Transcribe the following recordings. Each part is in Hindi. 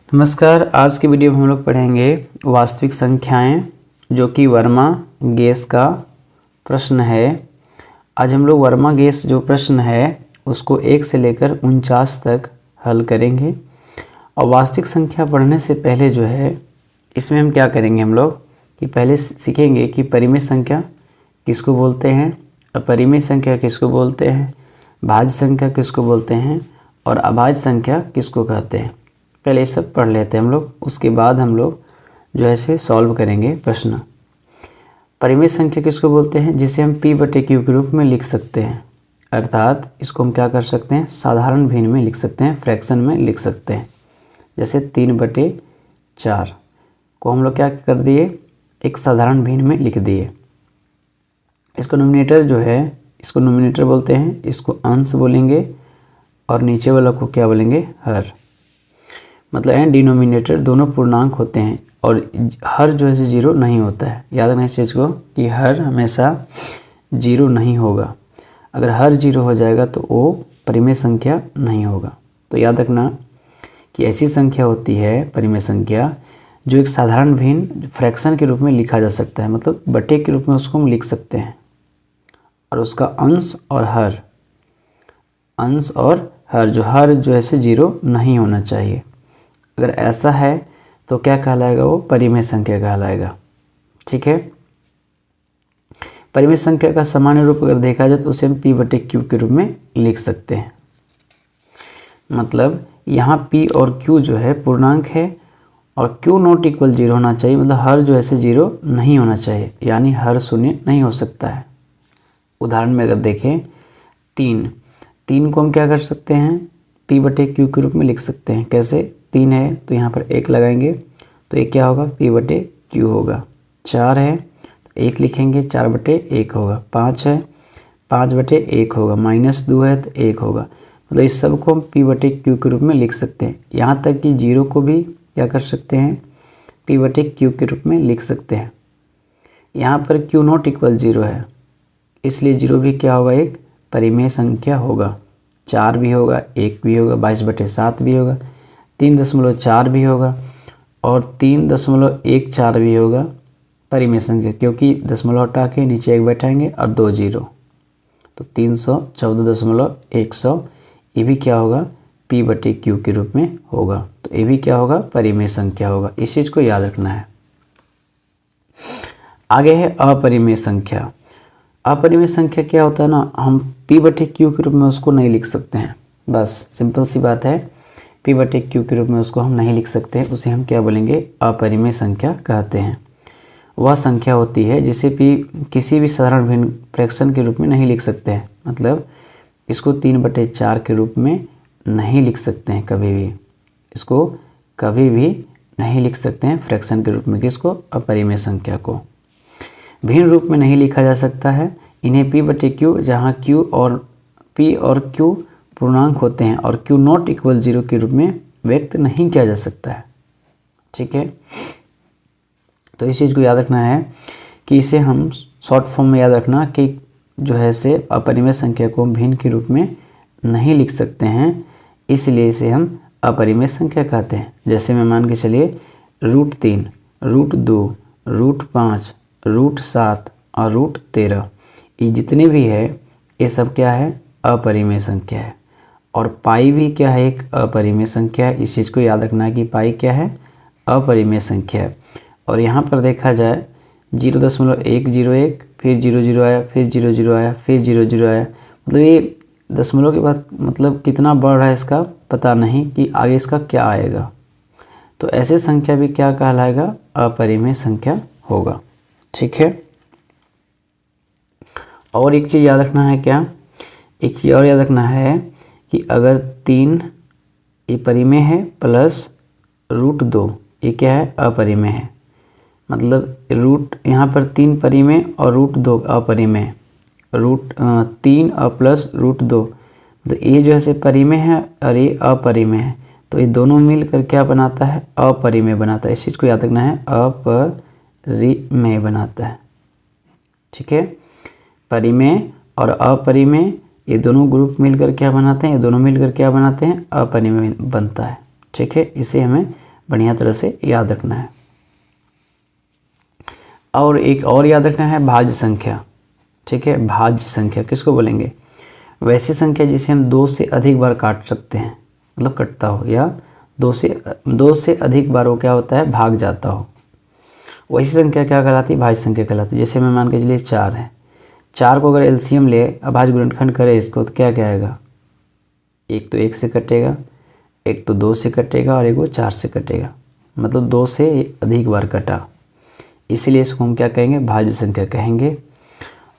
नमस्कार। आज के वीडियो में हम लोग पढ़ेंगे वास्तविक संख्याएं, जो कि वर्मा गेस का प्रश्न है। आज हम लोग वर्मा गेस जो प्रश्न है उसको 1 से लेकर 49 तक हल करेंगे। और वास्तविक संख्या पढ़ने से पहले जो है इसमें हम क्या करेंगे, हम लोग कि पहले सीखेंगे कि परिमेय संख्या किसको बोलते हैं, अपरिमेय संख्या किसको बोलते हैं, भाज्य संख्या किसको बोलते हैं और अभाज्य संख्या किसको कहते हैं। पहले ये सब पढ़ लेते हैं हम लोग, उसके बाद हम लोग जो है से सॉल्व करेंगे प्रश्न। परिमेय संख्या किसको बोलते हैं, जिसे हम p/q के रूप में लिख सकते हैं, अर्थात इसको हम क्या कर सकते हैं, साधारण भिन्न में लिख सकते हैं, फ्रैक्शन में लिख सकते हैं। जैसे 3/4 को हम लोग क्या कर दिए, एक साधारण भिन्न में लिख दिए। इसको नोमिनेटर जो है, इसको नोमिनेटर बोलते हैं, इसको अंश बोलेंगे और नीचे वाला को क्या बोलेंगे, हर। मतलब एंड डिनोमिनेटर दोनों पूर्णांक होते हैं और हर जो है 0 नहीं होता है। याद रखना इस चीज़ को कि हर हमेशा 0 नहीं होगा। अगर हर 0 हो जाएगा तो वो परिमेय संख्या नहीं होगा। तो याद रखना कि ऐसी संख्या होती है परिमेय संख्या जो एक साधारण भिन्न फ्रैक्शन के रूप में लिखा जा सकता है, मतलब बटे के रूप में उसको हम लिख सकते हैं और उसका अंश और हर जो है 0 नहीं होना चाहिए। अगर ऐसा है तो क्या कहलाएगा, वो परिमेय संख्या कहलाएगा। ठीक है। परिमेय संख्या का सामान्य रूप अगर देखा जाए तो उसे हम p/q के रूप में लिख सकते हैं। मतलब यहाँ p और q जो है पूर्णांक है और q ≠ 0 होना चाहिए, मतलब हर जो है 0 नहीं होना चाहिए, यानी हर शून्य नहीं हो सकता है। उदाहरण में अगर देखें 3 को हम क्या कर सकते हैं, p/q के रूप में लिख सकते हैं। कैसे, 3 है तो यहाँ पर 1 लगाएंगे तो ये क्या होगा, p/q होगा। 4 है तो 1 लिखेंगे, 4/1 होगा। 5 है 5/1 होगा। -2 है तो 1 होगा। मतलब इस सब को हम p/q के रूप में लिख सकते हैं। यहाँ तक कि 0 को भी क्या कर सकते हैं, p/q के रूप में लिख सकते हैं। यहाँ पर q ≠ 0 है, इसलिए 0 भी क्या होगा, एक परिमेय संख्या होगा। 4 भी होगा, 1 भी होगा, 22/7 भी होगा, 3.4 भी होगा और 3.14 भी होगा परिमेय संख्या, क्योंकि दशमलव हटा के नीचे 1 बैठाएंगे और 2 0, तो 314.100 ये भी क्या होगा, p/q के रूप में होगा। तो ये भी क्या होगा, परिमेय संख्या होगा। इस चीज़ को याद रखना है। आगे है अपरिमेय संख्या। अपरिमेय संख्या क्या होता है ना, हम p/q के रूप में उसको नहीं लिख सकते हैं। बस सिंपल सी बात है, p/q के रूप में उसको हम नहीं लिख सकते हैं। उसे हम क्या बोलेंगे, अपरिमेय संख्या कहते हैं। वह संख्या होती है जिसे किसी भी साधारण भिन्न फ्रैक्शन के रूप में नहीं लिख सकते हैं। मतलब इसको 3/4 के रूप में नहीं लिख सकते हैं, कभी भी इसको कभी भी नहीं लिख सकते हैं फ्रैक्शन के रूप में। किसको, अपरिमेय संख्या को भिन्न रूप में नहीं लिखा जा सकता है। इन्हें p/q, जहाँ p और q पूर्णांक होते हैं और q ≠ 0 के रूप में व्यक्त नहीं किया जा सकता है। ठीक है। तो इस चीज़ को याद रखना है कि इसे हम शॉर्ट फॉर्म में याद रखना कि जो है से अपरिमेय संख्या को हम भिन्न के रूप में नहीं लिख सकते हैं, इसलिए इसे हम अपरिमेय संख्या कहते हैं। जैसे मैं मान के चलिए √3, √2, √5, √7 और √13, ये जितने भी है ये सब क्या है, अपरिमेय संख्या है। और पाई भी क्या है, एक अपरिमेय संख्या है। इस चीज़ को याद रखना है कि पाई क्या है, अपरिमेय संख्या है। और यहाँ पर देखा जाए 0.101, फिर 00 आया, फिर 00 आया, फिर 00 आया, मतलब ये दशमलव के बाद मतलब कितना बढ़ रहा है इसका पता नहीं कि आगे इसका क्या आएगा। तो ऐसे संख्या भी क्या कहलाएगा, अपरिमेय संख्या होगा। ठीक है। और एक चीज़ याद रखना है, क्या, एक चीज़ और याद रखना है कि अगर 3 ये परिमेय है प्लस √2 ये क्या है, अपरिमेय है। मतलब यहाँ पर 3 परिमेय और √2 अपरिमेय, 3 और प्लस √2, तो ये जो है परिमेय है और ये अपरिमेय है। तो ये दोनों मिलकर क्या बनाता है, अपरिमेय बनाता है। इस चीज़ को याद रखना है, अपरिमेय बनाता है। ठीक है। परिमेय और अपरिमेय ये दोनों ग्रुप मिलकर क्या बनाते हैं, ये दोनों मिलकर क्या बनाते हैं, अपरिमेय बनता है। ठीक है। इसे हमें बढ़िया तरह से याद रखना है। और एक और याद रखना है भाज्य संख्या, ठीक है। भाज्य संख्या किसको बोलेंगे? वैसी संख्या जिसे हम 2 से अधिक बार काट सकते हैं, मतलब कटता हो, या 2 से अधिक बार वो क्या होता है, भाग जाता हो, वैसी संख्या क्या कहलाती है? भाज्य संख्या कहलाती है। जैसे मैं मान के चलिए 4 है, 4 को अगर एलसीएम ले, अभाज्य गुणनखंड करे इसको, तो क्या क्या आएगा? एक तो 1 से कटेगा, एक तो 2 से कटेगा और एक वो 4 से कटेगा, मतलब 2 से अधिक बार कटा, इसीलिए इसको हम क्या कहेंगे? भाज्य संख्या कहेंगे।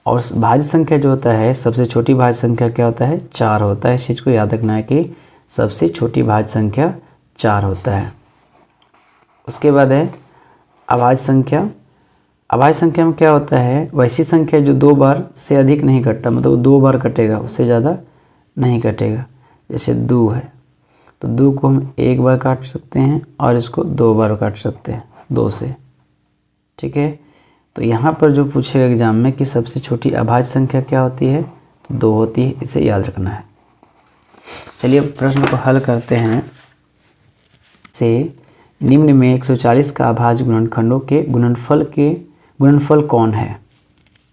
और भाज्य संख्या जो होता है, सबसे छोटी भाज्य संख्या क्या होता है? 4 होता है। इस चीज़ को याद रखना है कि सबसे छोटी भाज्य संख्या 4 होता है। उसके बाद है अभाज्य संख्या। अभाज्य संख्या में क्या होता है? वैसी संख्या जो 2 बार से अधिक नहीं कटता, मतलब 2 बार कटेगा, उससे ज़्यादा नहीं कटेगा। जैसे 2 है, तो 2 को हम 1 बार काट सकते हैं और इसको 2 बार काट सकते हैं, 2 से, ठीक है। तो यहाँ पर जो पूछेगा एग्जाम में कि सबसे छोटी अभाज्य संख्या क्या होती है, तो 2 होती है, इसे याद रखना है। चलिए प्रश्न को हल करते हैं। से निम्न में 140 का अभाज्य गुणनखंडों के गुणनफल कौन है?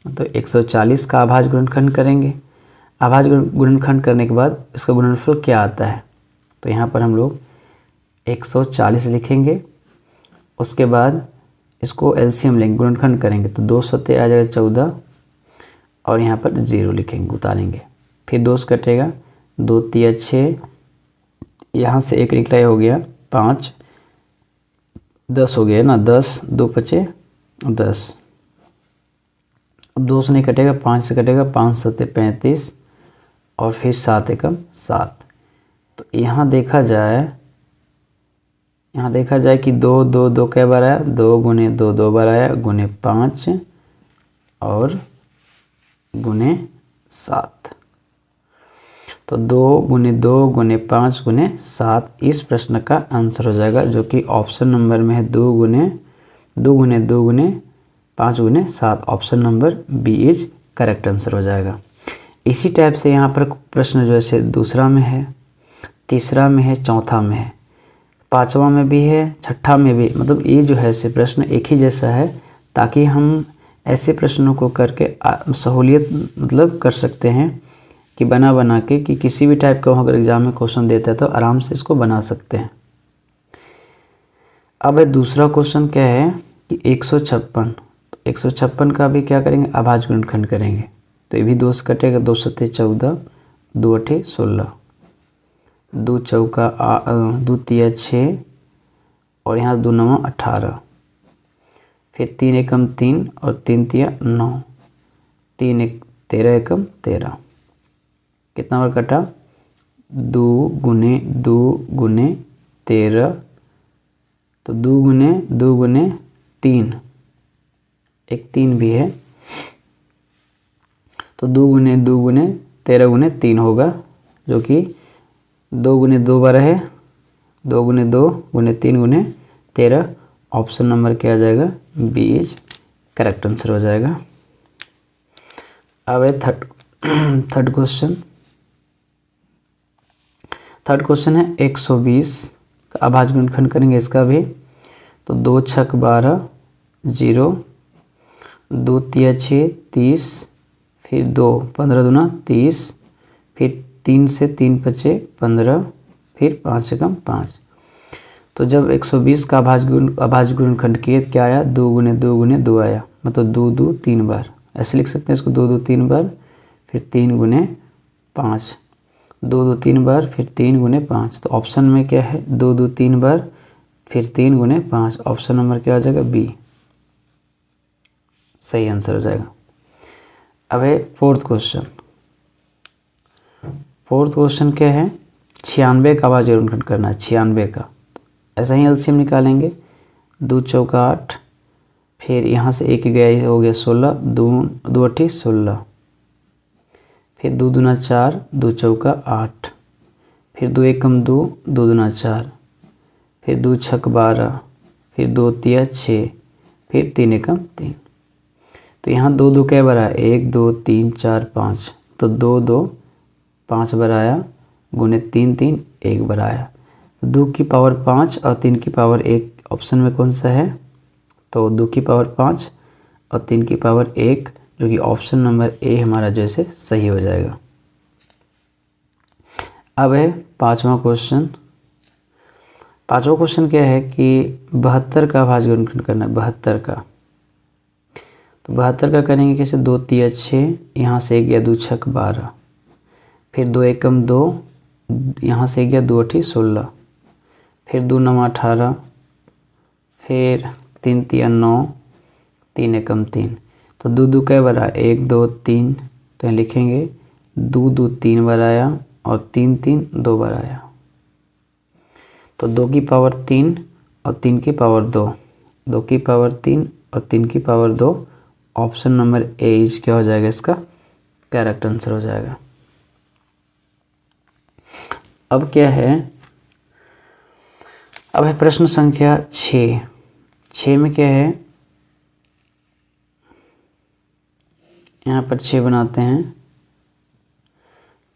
तो 140 का अभाज्य गुणनखंड करेंगे, अभाज्य गुणनखंड करने के बाद इसका गुणनफल क्या आता है? तो यहाँ पर हम लोग 140 लिखेंगे, उसके बाद इसको एलसीएम लेंगे, गुणनखंड करेंगे, तो 2 सत्ते आ जाएगा 14 और यहाँ पर 0 लिखेंगे, उतारेंगे, फिर 2 से कटेगा, 2 तिया 6, यहाँ से 1 निकला हो गया 5, 10 हो गया ना, 10 2 पचे 10, अब 2 से नहीं कटेगा, 5 से कटेगा, 5 सत्ते 35 और फिर 7 एकम 7। तो यहाँ देखा जाए कि 2 2 2 कै बार आया? 2 गुने 2 2 बार आया, गुने 5 और गुने 7, तो 2 गुने 2 गुने 5 गुने 7 इस प्रश्न का आंसर हो जाएगा, जो कि ऑप्शन नंबर में है 2 गुने 2 गुने 5 गुने 7। Option number B is correct answer हो जाएगा। इसी टाइप से यहाँ पर प्रश्न जो है दूसरा में है, तीसरा में है, चौथा में है, पांचवा में भी है, छठा में भी, मतलब ये जो है से प्रश्न एक ही जैसा है, ताकि हम ऐसे प्रश्नों को करके सहूलियत मतलब कर सकते हैं कि बना के कि किसी भी टाइप का अगर एग्जाम में क्वेश्चन देता है तो आराम से इसको बना सकते हैं। अब दूसरा क्वेश्चन क्या है कि 156, तो 156 का भी क्या करेंगे? अभाज्य गुणनखंड करेंगे, तो ये भी 2 से कटेगा, 2 सत्ते 14, 2 अठे 16, 2 चौका 2 तिया 6 और यहाँ 2 नवा 18, फिर 3 एकम 3 और 3 तिया 9, 3 एक 13 एकम 13, कितना बार कटा? 2 गुने 13, तो 2 गुने 3, एक 3 भी है, तो 2 गुने 13 गुने 3 होगा, जो कि 2 गुने 2 बार है, 2 गुने 2 गुने 3 गुने 13। ऑप्शन नंबर क्या आ जाएगा? बी इज करेक्ट आंसर हो जाएगा। अब है थर्ड क्वेश्चन। थर्ड क्वेश्चन है 120 का अभाज्य गुणनखंड करेंगे इसका भी, तो 2 छक 12 0, 2 तिया 6 30, फिर 2 15 दूना 30, फिर 3 से 3 पचे 15, फिर 5 एकम 5। तो जब 120 का अभाज्य गुणनखंड किए क्या आया? 2 गुने 2 आया, मतलब 2 2 3 बार, ऐसे लिख सकते हैं इसको, 2 2 3 बार, फिर 3 गुने 5, 2 2 3 बार, फिर 3 गुने 5। तो ऑप्शन में क्या है? 2 2 3 बार, फिर 3 गुने 5। ऑप्शन नंबर क्या आ जाएगा? बी सही आंसर हो जाएगा। अब है फोर्थ क्वेश्चन। फोर्थ क्वेश्चन क्या है? 96 का अभाज्य गुणनखंड करना है, 96 का। ऐसा ही एलसीएम निकालेंगे, 2 चौका 8, फिर यहाँ से 1 गया हो गया 16, 2 अठी 16, फिर 2 दूना 4, 2 चौका 8, फिर 2 एकम 2, 2 दूना 4, फिर 2 छक 12, फिर 2 तिया 6, फिर 3 एकम 3। तो यहाँ 2 2 कै बार आया? 1 2 3 4 5, तो 2 2 5 बार आया, गुने 3 3 1 बार आया। तो 2 की पावर 5 और 3 की पावर 1 ऑप्शन में कौन सा है? तो 2 की पावर 5 और 3 की पावर 1, जो कि ऑप्शन नंबर ए हमारा जैसे सही हो जाएगा। अब है पाँचवा क्वेश्चन। पाँचवा क्वेश्चन क्या है कि 72 का अभाज्य गुणनखंड करना है। 72 का, तो 72 का करेंगे कैसे? 2 तिया 6, यहाँ से 1 गया 2 छक 12, फिर 2 एकम 2, यहाँ से गया 2 अठी 16, फिर 2 नवा 18, फिर 3 तिया 9, 3 एकम 3, तो 2 2 कै बार आया? 1 2 3, तो यहाँ लिखेंगे 2 2 3 बार आया और 3 3 2 बार आया। तो 2 की पावर 3 और 3 की पावर 2, 2 की पावर 3 और 3 की power 2, option number A is क्या हो जाएगा? इसका करेक्ट आंसर हो जाएगा। अब क्या है? अब है प्रश्न संख्या 6। 6 में क्या है? यहाँ पर 6 बनाते हैं।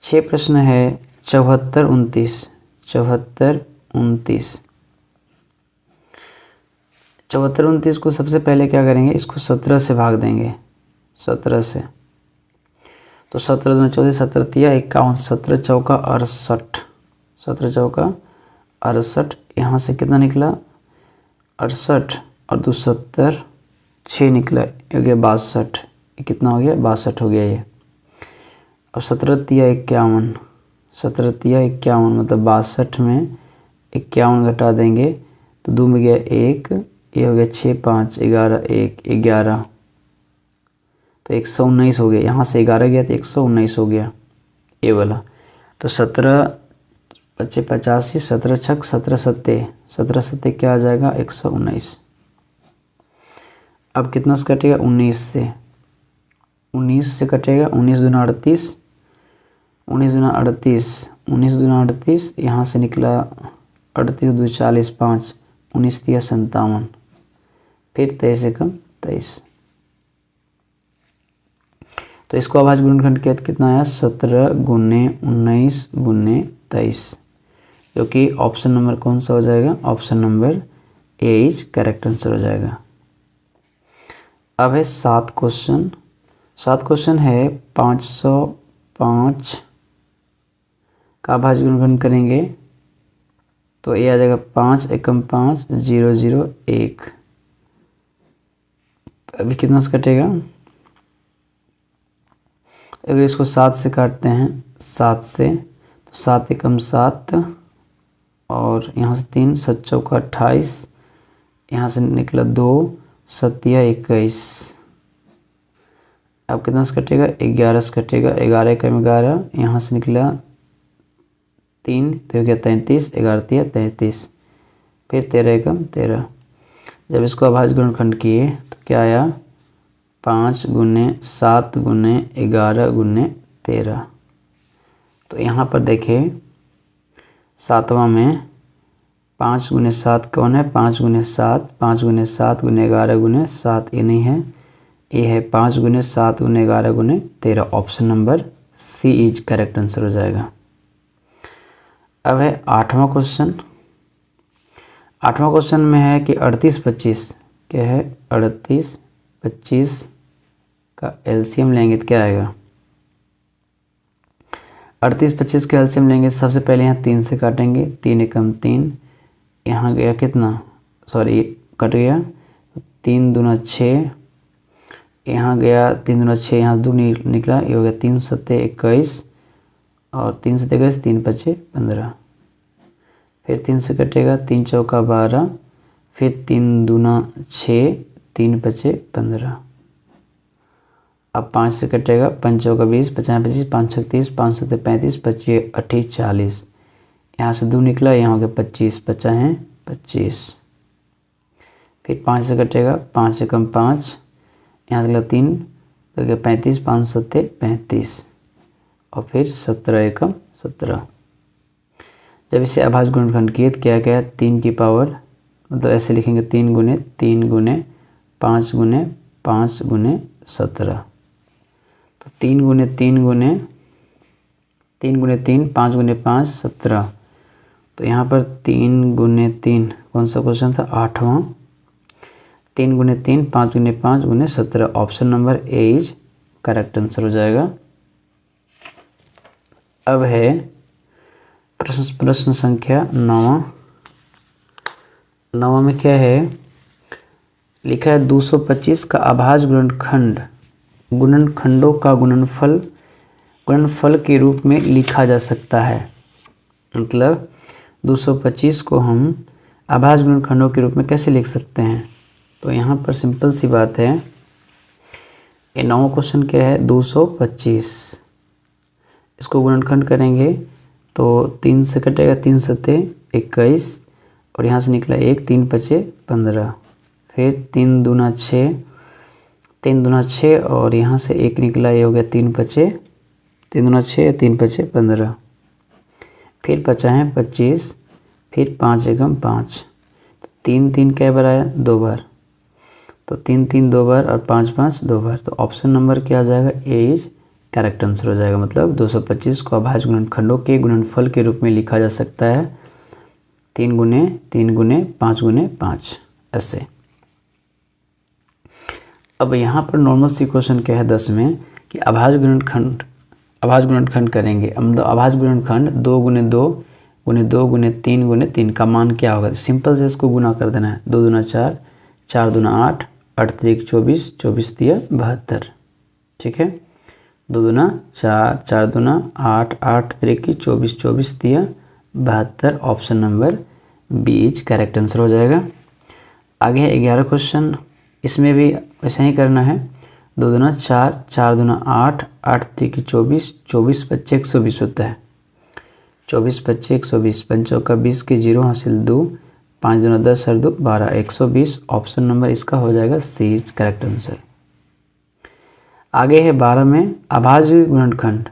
6 प्रश्न है 74 29, 74 29, 74 29 को सबसे पहले क्या करेंगे? इसको 17 से भाग देंगे, 17 से। तो 17 दूनी 14, 17 तिया 51, 17 चौका 68, 17 चौका 68, यहाँ से कितना निकला? 68 और 2 70, 6 निकला, हो गया 62। ये कितना हो गया? 62 हो गया ये। अब 17 तिया 51, 17 तिया 51 मतलब 62 में 51 घटा देंगे तो 2 में गया 1, ये हो गया 6 5 11 1 11, तो 119 हो गया। यहाँ से 11 गया तो 119 हो गया ये वाला। तो 17 25 85, 17 छक 17 सत्ते, 17 सत्ते क्या आ जाएगा? 119। अब कितना से कटेगा? 19 से, 19 से कटेगा। 19 दूना 38, 19 दूना 38, 19 दूना 38, यहाँ से निकला 38 2 40 5, 19 तिया 57, फिर 23 एकम 23। तो इसको अभाज्य गुणनखंड किया तो कितना आया? 17 गुने 19 गुने 23, जो कि ऑप्शन नंबर कौन सा हो जाएगा? Option number A is correct answer हो जाएगा। अब है 7 क्वेश्चन। 7 क्वेश्चन है 505 का अभाज्य गुणनखंड करेंगे तो ये आ जाएगा 5 एकम 5 0 0 1। अभी कितना से कटेगा? अगर इसको 7 से काटते हैं, 7 से, तो 7 एकम 7 और यहाँ से 3 7 चौका 28, यहाँ से निकला 2 7 21। अब कितना से कटेगा? 11 से कटेगा, 11 एकम 11, यहाँ से निकला 3 तो हो गया 33, 11 तिया 33, फिर 13 एकम 13। जब इसको अभाज्य गुणनखंड किए तो क्या आया? 5 गुने 7 गुने 11 गुने 13। तो यहाँ पर देखिए 7वां में 5 गुने 7 कौन है? 5 गुने 7, 5 गुने 7 गुने 11 गुने 7, ये नहीं है, ये है 5 गुने 7 गुने 11 गुने 13। Option number C is correct answer हो जाएगा। अब है 8वां क्वेश्चन। 8वां क्वेश्चन में है कि 38 25 क्या है? 38 25 का एलसीएम लेंगे तो क्या आएगा? 38 25 का एलसीएम लेंगे तो सबसे पहले यहाँ 3 से काटेंगे, 3 एकम 3, यहाँ गया कितना? सॉरी कट गया, 3 दूना 6, यहाँ गया 3 दूना 6, यहाँ से 2 निकला, ये हो गया 3 7 21 और 3 7 21, 3 5 15, फिर 3 से कटेगा, 3 चौका 12, फिर 3 दूना 6, 3 5 15। अब 5 से कटेगा, 5 चौका 20, 50 25, 5 36, 5 7 35, 25 28 40, यहाँ से 2 निकला, यहाँ हो गया 25, 50 है 25। फिर 5 से कटेगा, 5 एकम 5, यहाँ से 3 तो गया 35, 5 7 35 और फिर 17 एकम 17। जब इसे अभाज्य गुणनखंड किए तो क्या क्या? 3 की पावर, मतलब ऐसे लिखेंगे 3 गुने 3 गुने 5 गुने 5 गुने 17। तो 3 गुने 3 गुने 3 गुने 3, 5 गुने 5 17 तो यहाँ पर 3 गुने 3 कौन सा क्वेश्चन था, 8वां। 3 गुने 3 5 गुने 5 गुने 17, option number A is correct answer हो जाएगा। अब है प्रश्न संख्या 9 में क्या है लिखा है, 225 का अभाज्य गुणनखंडों का गुणनफल के रूप में लिखा जा सकता है। मतलब 225 को हम अभाज्य गुणनखंडों के रूप में कैसे लिख सकते हैं, तो यहाँ पर सिंपल सी बात है। ये 9वां क्वेश्चन क्या है, 225, इसको गुणनखंड करेंगे तो 3 से कटेगा, 3 सते 21 और यहाँ से निकला 1, 3 पचे 15, फिर 3 दूना 6, 3 दूना 6 और यहाँ से 1 निकला, ये हो गया 3 पचे 3 दूना 6 3 पचे 15, फिर बचा है 25, फिर 5 एकम 5, तो 3 3 कै बार आया, 2 बार, तो 3 3 2 बार और 5 5 2 बार, तो ऑप्शन नंबर क्या आ जाएगा, ए इज करेक्ट आंसर हो जाएगा। मतलब 225 को अभाज्य गुणनखंडों के गुणनफल के रूप में लिखा जा सकता है 3 गुने 3 गुने 5 गुने 5 ऐसे। अब यहाँ पर नॉर्मल सी क्वेश्चन क्या है 10 में कि अभाज्य गुणनखंड करेंगे, मतलब अभाज्य गुणनखंड 2 गुने 2 गुने 2 गुने 3 गुने 3 का मान क्या होगा, तो सिंपल से इसको गुना कर देना है। 2 दूना 4, 4 दूना 8, 8 त्रिक 24, 24 तिया 72, ठीक है। 2 दूना 4, 4 दूना 8, 8 त्रिक 24, 24 तिया 72, option number B is correct answer हो जाएगा। आगे है 11 क्वेश्चन, इसमें भी वैसे ही करना है। 2 दूना 4, 4 दूना 8, 8 त्रिक 24, 24 पच्चे 120 होता है, 24 पच्चे 120, 5 चौका 20 के 0 हासिल 2, 5 दूना 10 और 2 12, 120, ऑप्शन नंबर इसका हो जाएगा सी इज करेक्ट आंसर। आगे है 12 में अभाज्य गुणनखंड,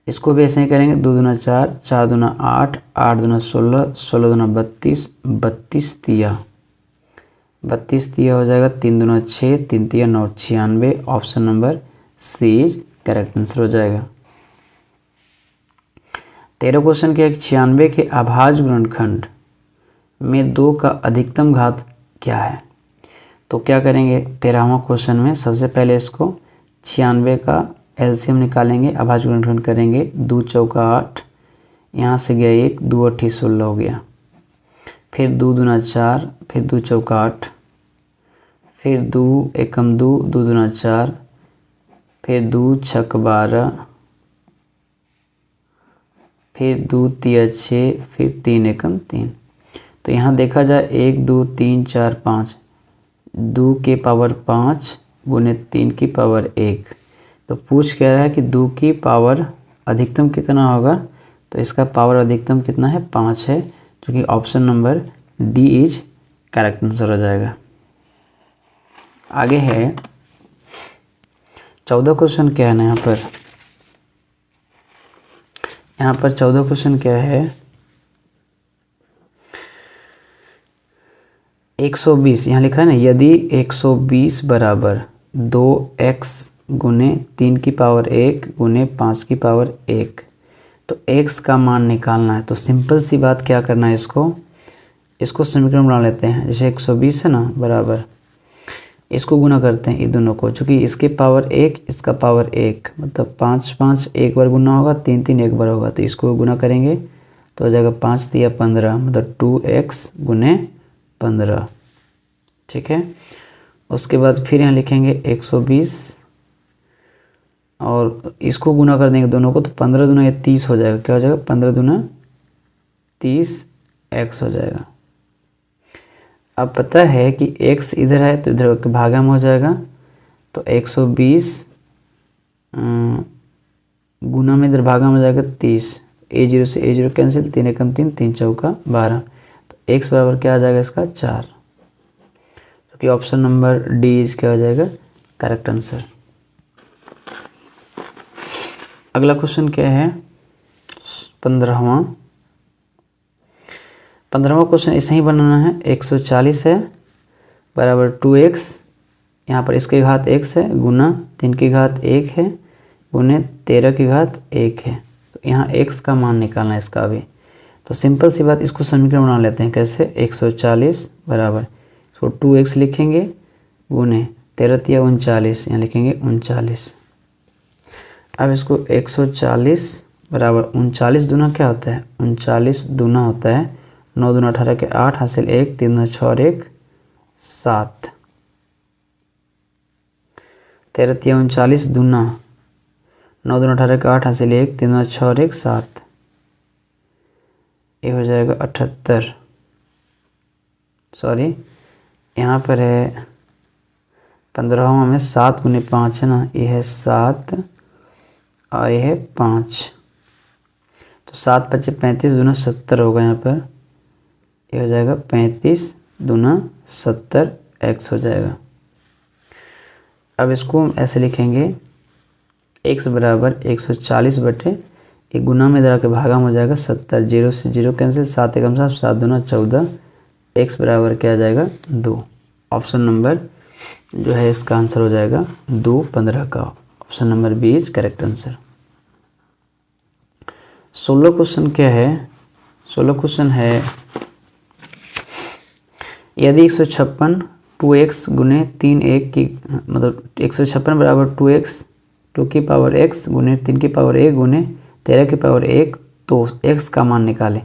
इसको भी ऐसे ही करेंगे। 2 दूना 4, 4 दूना 8, 8 दूना 16, 16 दूना 32, 32 तिया 32 तिया हो जाएगा, 3 दूना 6, 3 तिया 9, 96, option number C is correct answer हो जाएगा। 13 क्वेश्चन के 96 के अभाज्य गुणनखंड में 2 का अधिकतम घात क्या है, तो क्या करेंगे 13वां क्वेश्चन में, सबसे पहले इसको 96 का एलसीएम निकालेंगे, अभाज्य गुणनखंड करेंगे। 2 चौका 8, यहाँ से गया 1, 2 8 16 हो गया, फिर 2 दूना 4, फिर 2 चौका 8, फिर 2 एकम 2, 2 दूना 4, फिर 2 छक 12, फिर 2 तिया 6, फिर 3 एकम 3। तो यहाँ देखा जाए 1 2 3 4 5, 2 के पावर 5 गुने 3 की पावर 1, तो पूछ कह रहा है कि 2 की पावर अधिकतम कितना होगा, तो इसका पावर अधिकतम कितना है, 5 है, जो कि option number D is correct answer हो जाएगा। आगे है 14 क्वेश्चन क्या है ना, यहाँ पर 14 क्वेश्चन क्या है, 120 यहाँ लिखा है ना, यदि 120 बराबर 2x गुने 3 की पावर 1 गुने 5 की पावर 1, तो x का मान निकालना है। तो सिंपल सी बात क्या करना है, इसको समीकरण बना लेते हैं। जैसे 120 है ना बराबर, इसको गुना करते हैं ये दोनों को, चूँकि इसके पावर 1 इसका पावर 1, मतलब 5 5 एक बार गुना होगा, 3 3 एक बार होगा, तो इसको गुना करेंगे तो हो जाएगा 5 तिया 15, मतलब 2x गुने 15, ठीक है। उसके बाद फिर यहाँ लिखेंगे 120 और इसको गुना कर देंगे दोनों को, तो 15 दूना ये 30 हो जाएगा, क्या हो जाएगा 15 दूना 30x हो जाएगा। अब पता है कि x इधर है तो इधर भागा में हो जाएगा, तो 120 गुना में इधर भागा में हो जाएगा 30, a0 से a0 कैंसिल, 3 एकम 3, 3 चौका 12, तो x बराबर क्या आ जाएगा इसका 4, तो कि ऑप्शन नंबर डी इज क्या हो जाएगा करेक्ट आंसर। अगला क्वेश्चन क्या है 15वां क्वेश्चन ऐसे ही बनाना है। 140 है बराबर 2x, यहाँ पर इसके घात x है, गुना 3 की घात 1 है, गुने 13 की घात 1 है, तो यहाँ x का मान निकालना है इसका भी। तो सिंपल सी बात, इसको समीकरण बना लेते हैं। कैसे? 140 बराबर इसको 2x लिखेंगे गुने 13 तिया 39, यहाँ लिखेंगे 39। अब इसको 140 बराबर 39 दूना क्या होता है? 39 दूना होता है 9 दूना 18 के 8 हासिल 1, 3 दूना 6 और 1 7। 13 तिया 39 दूना 9 दूना 18 के 8 हासिल 1, 3 दूना 6 और 1 7। ये हो जाएगा 78। सॉरी, यहाँ पर है 15वां में 7 गुने 5 है ना, ये है 7 और ये है 5। तो 7 5 35 दूना 70 होगा यहाँ पर। ये हो जाएगा 35 दूना 70 x हो जाएगा। अब इसको हम ऐसे लिखेंगे, x बराबर 140 बटे एक गुना में इधर के भागा में हो जाएगा 70, 0 से 0 कैंसिल, 7 एकम 7, 7 दूना 14, x बराबर क्या आ जाएगा? 2। ऑप्शन नंबर जो है इसका आंसर हो जाएगा 2 15 का। Option number B is correct answer. 16 question क्या है? 16 क्वेश्चन है, यदि 156 2x गुने 3 1 की मतलब 156 बराबर 2x 2 की पावर x गुने 3 की पावर 1 गुने 13 की पावर 1, तो x का मान निकालें।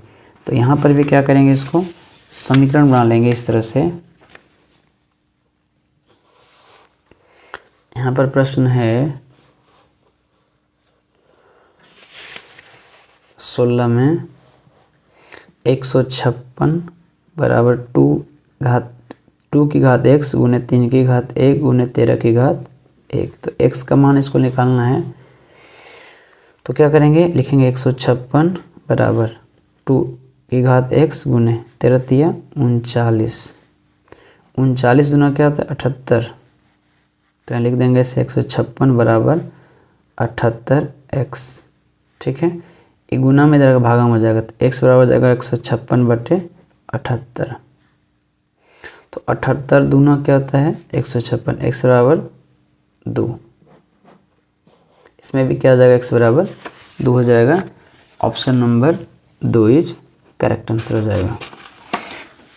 तो यहाँ पर भी क्या करेंगे, इसको समीकरण बना लेंगे इस तरह से। यहाँ पर प्रश्न है 16 में 156 बराबर 2 की घात x गुने 3 की घात 1 गुने 13 की घात 1। तो x का मान इसको निकालना है। तो क्या करेंगे, लिखेंगे 156 बराबर 2 की घात x गुने 13 तिया 39, 39 दूना क्या होता है? 78। तो यहाँ लिख देंगे इसे 156 बराबर 78x। ठीक है, एक गुना में इधर का भागा हो जाएगा, तो x बराबर हो जाएगा 156 बटे 78। तो 78 दूना क्या होता है? 156, x बराबर 2। इसमें भी क्या हो जाएगा? x बराबर 2 हो जाएगा। Option number 2 is correct answer हो जाएगा।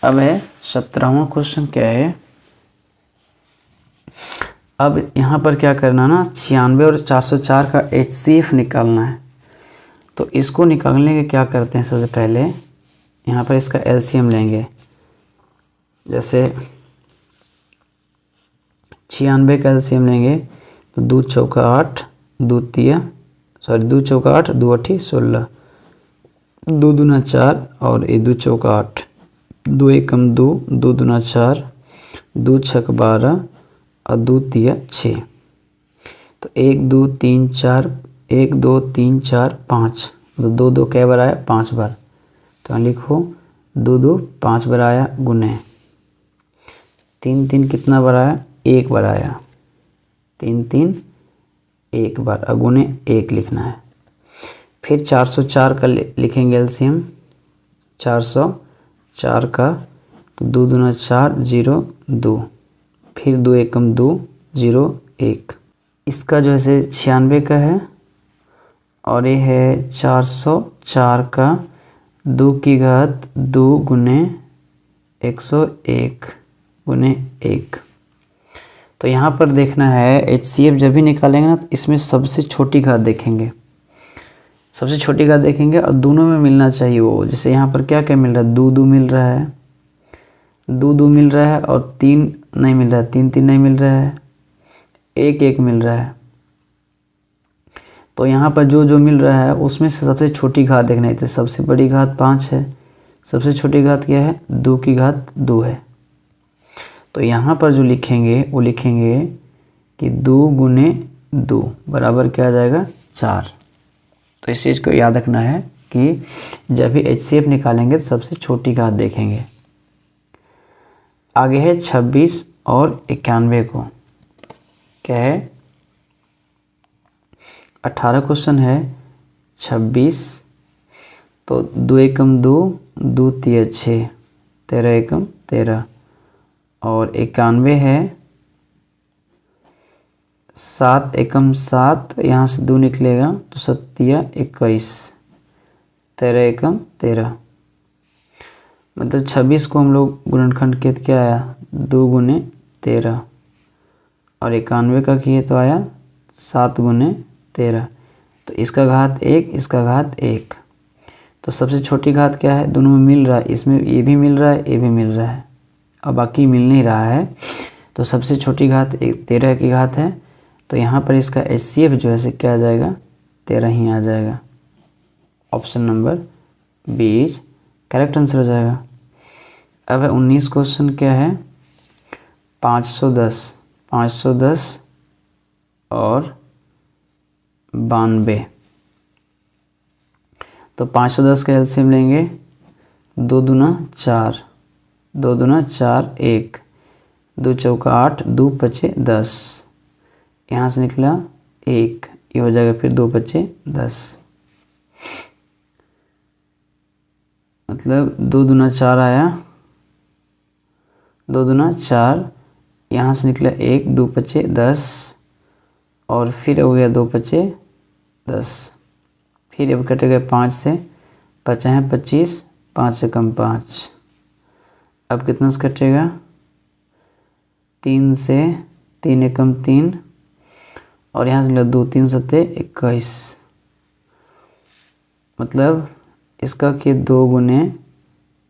अब है 17वां क्वेश्चन क्या है? अब यहाँ पर क्या करना ना, 96 और 404 का HCF निकालना है। तो इसको निकालने के क्या करते हैं, सबसे पहले यहाँ पर इसका LCM लेंगे। जैसे 96 का LCM लेंगे तो 2 चौका 8, 2 चौका 8, 2 अठी 16, 2 दूना 4 और ये 2 चौका 8, 2 एकम 2, 2 दूना 4, 2 छक 12 और 2 तिया 6। तो 1 2 3 4, 1 2 3 4 5, तो 2 2 कै बार आया? 5 बार। तो यहाँ लिखो 2 2 5 बार आया गुने 3 3 कितना बार आया? 1 बार आया। 3 3 1 बार, अगुने 1 लिखना है। फिर 404 का लिखेंगे LCM। 404 का तो 2 दूना 4, 0 2, फिर 2 एकम 2, 0 1। इसका जो है 96 का है और ये है 404 का 2 की घात 2 गुने 101 गुने 1। तो यहाँ पर देखना है HCF जब भी निकालेंगे ना, तो इसमें सबसे छोटी घात देखेंगे, सबसे छोटी घात देखेंगे और दोनों में मिलना चाहिए वो। जैसे यहाँ पर क्या क्या मिल रहा है? 2 2 मिल रहा है, 2 2 मिल रहा है और 3 नहीं मिल रहा है, 3 3 नहीं मिल रहा है, 1 1 मिल रहा है। तो यहाँ पर जो जो मिल रहा है उसमें से सबसे छोटी घात देखना है। तो सबसे बड़ी घात 5 है, सबसे छोटी घात क्या है? 2 की घात 2 है। तो यहाँ पर जो लिखेंगे वो लिखेंगे कि 2 गुने 2 बराबर क्या आ जाएगा? 4। तो इस चीज़ को याद रखना है कि जब भी HCF निकालेंगे तो सबसे छोटी घात देखेंगे। आगे है 26 और 91 को, क्या है? 18 क्वेश्चन है। 26 तो 2 एकम 2, 2 तिया 6, 13 एकम 13 और 91 है 7 एकम 7, यहाँ से 2 निकलेगा तो 7 तिया 21, 13 एकम 13 मतलब 26 को हम लोग गुणनखंड किए तो क्या आया 2 गुने 13, और 91 का किए तो आया 7 गुने 13। तो इसका घात 1, इसका घात 1। तो सबसे छोटी घात क्या है, दोनों में मिल रहा है, इसमें ये भी मिल रहा है, ये भी मिल रहा है, और बाकी मिल नहीं रहा है। तो सबसे छोटी घात 13 की घात है, तो यहाँ पर इसका HCF जो है क्या आ जाएगा 13 ही आ जाएगा। ऑप्शन नंबर 20 करेक्ट आंसर हो जाएगा। अब है 19 क्वेश्चन क्या है 510 और 92। तो 510 का एलसीएम लेंगे, 2 दूना 4, 2 दूना 4 1, 2 चौका 8, 2 पचे 10, यहाँ से निकला 1, ये हो जाएगा फिर 2 पचे 10, मतलब 2 दूना 4 आया, 2 दूना 4, यहाँ से निकला 1, 2 पचे 10, और फिर हो गया 2 पचे 10, फिर अब कटेगा 5 से, 5 है 25, 5 से कम 5, अब कितना से कटेगा 3 से, 3 एकम 3, और यहाँ से निकला 2 3 सत्ते 21, मतलब इसका कि 2 गुने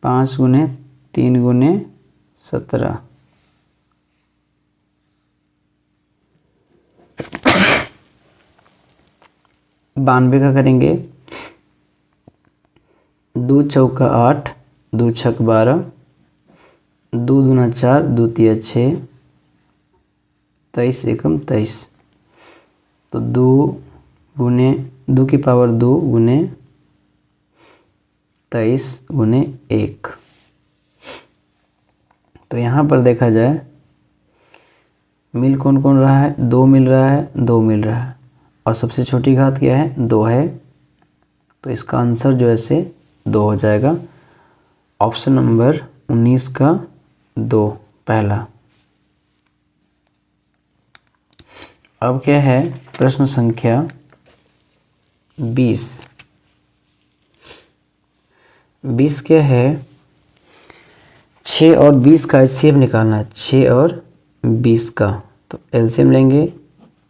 5 गुने 3 गुने 17। बानवे का करेंगे, 2 चौका 8, 2 छक 12, 2 दूना 4, 2 तिया 6, 23 एकम 23। तो 2 गुने 2 की पावर 2 गुने 23 गुने 1। तो यहाँ पर देखा जाए मिल कौन कौन रहा है, 2 मिल रहा है, 2 मिल रहा है, और सबसे छोटी घात क्या है 2 है। तो इसका आंसर जो है से 2 हो जाएगा। ऑप्शन नंबर 19 का 2 पहला। अब क्या है प्रश्न संख्या 20। 20 क्या है 6 और 20 का एलसीएम निकालना है, 6 और 20 का। तो एलसीएम लेंगे,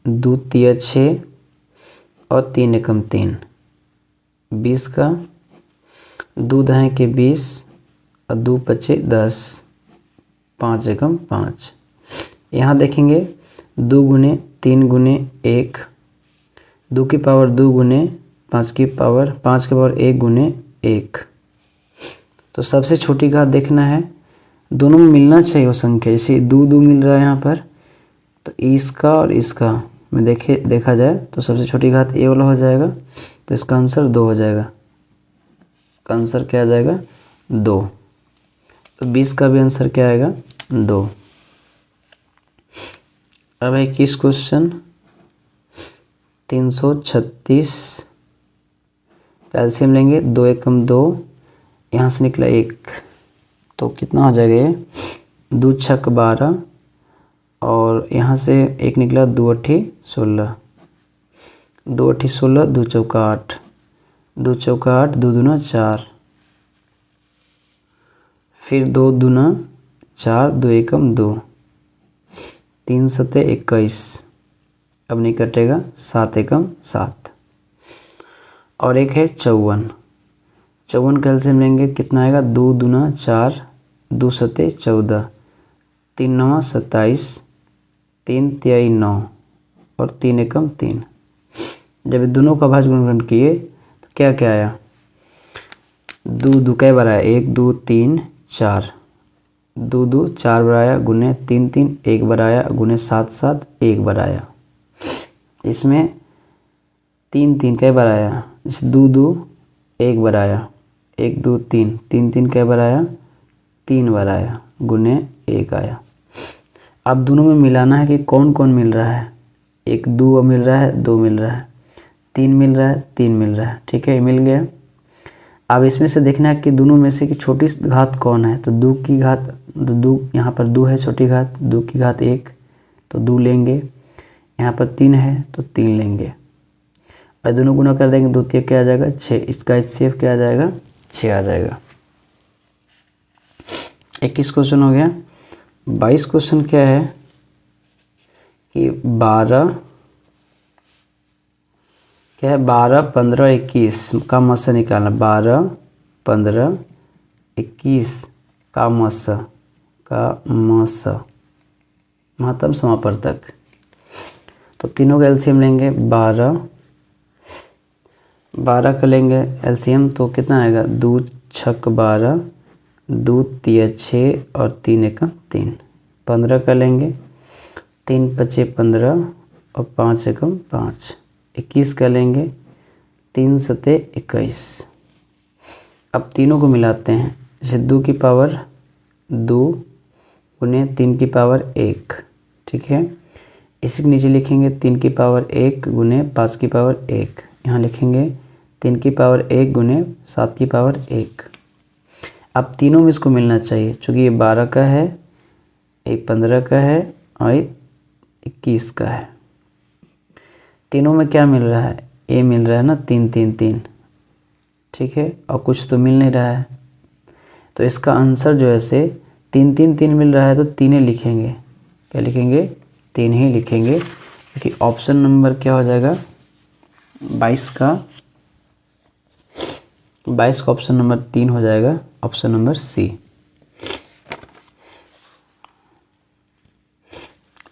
2 तिया 6 और 3 एकम 3, 20 का, 2 दहें के 20 और 2 पचे 10, 5 एकम 5। यहाँ देखेंगे 2 गुने 3 गुने 1, 2 की पावर 2 गुने 5 की पावर 1 गुने 1। तो सबसे छोटी घात देखना है, दोनों में मिलना चाहिए वो संख्या, जैसे 2 2 मिल रहा है यहाँ पर, तो इसका और इसका में देखा जाए तो सबसे छोटी घात ए वाला हो जाएगा, तो इसका आंसर 2 हो जाएगा। इसका आंसर क्या आ जाएगा 2। तो 20 का भी आंसर क्या आएगा 2। अब है 21 क्वेश्चन 336। एलसीएम लेंगे, 2 एकम 2, यहाँ से निकला 1, तो कितना हो जाएगा ये 2 छक 12, और यहाँ से 1 निकला 2 अट्ठी 16, 2 अट्ठी 16, 2 चौका 8, 2 चौका 8, 2 दूना 4, फिर 2 दूना 4, 2 एकम 2, 3 सत्ते 21, अब नहीं कटेगा 7 एकम 7, और एक है 54। 54 का एलसीएम लेंगे, कितना आएगा 2 दूना 4, 2 सत्ते 14, 3 नवा 27, 3 तिहाई 9, और 3 एकम 3। जब दोनों का भाज्य गुणनखंड किए तो क्या क्या आया, 2 2 कई बार आया 1 2 3 4, 2 2 4 बार आया गुने 3 3 1 बार आया गुने 7 7 1 बार आया। इसमें 3 3 कई बार आया, जैसे 2 2 1 बार आया, 1 2 3 3 3 कई बार आया 3 बार आया गुने 1 आया। अब दोनों में मिलाना है कि कौन कौन मिल रहा है, 1 2 मिल रहा है, 2 मिल रहा है, 3 मिल रहा है, 3 मिल रहा है, ठीक है मिल गया। अब इसमें से देखना है कि दोनों में से कि छोटी घात कौन है, तो 2 की घात, तो 2 यहाँ पर 2 है छोटी घात, 2 की घात 1 तो 2 लेंगे, यहाँ पर 3 है तो 3 लेंगे, और दोनों गुना कर देंगे, 2 3 क्या आ जाएगा 6, इसका HCF क्या आ जाएगा 6 आ जाएगा। 21 क्वेश्चन हो गया। 22 क्वेश्चन क्या है कि 12 क्या है, 12, 15, 21 का मसा निकालना। 12, 15, 21 का मसा महत्तम समापवर्तक। तो तीनों का एलसीएम लेंगे। 12 का लेंगे एलसीएम तो कितना आएगा, 2 छक 12, 2 तिया 6 और 3 एकम 3। 15 का लेंगे, 3 पचे 15 और 5 एकम 5। 21 का लेंगे, 3 सते 21। अब तीनों को मिलाते हैं। जैसे 2 की पावर 2 गुने 3 की पावर 1, ठीक है। इसी के नीचे लिखेंगे 3 की पावर 1 गुने 5 की पावर 1। यहाँ लिखेंगे 3 की पावर 1 गुने 7 की पावर 1। अब तीनों में इसको मिलना चाहिए, क्योंकि ये 12 का है, ये 15 का है और ये 21 का है। तीनों में क्या मिल रहा है, ये मिल रहा है ना 3 3 3, ठीक है, और कुछ तो मिल नहीं रहा है। तो इसका आंसर जो है से 3 3 3 मिल रहा है, तो 3 लिखेंगे। क्या लिखेंगे, 3 ही लिखेंगे, क्योंकि ऑप्शन नंबर क्या हो जाएगा, 22 का ऑप्शन नंबर 3 हो जाएगा, ऑप्शन नंबर सी।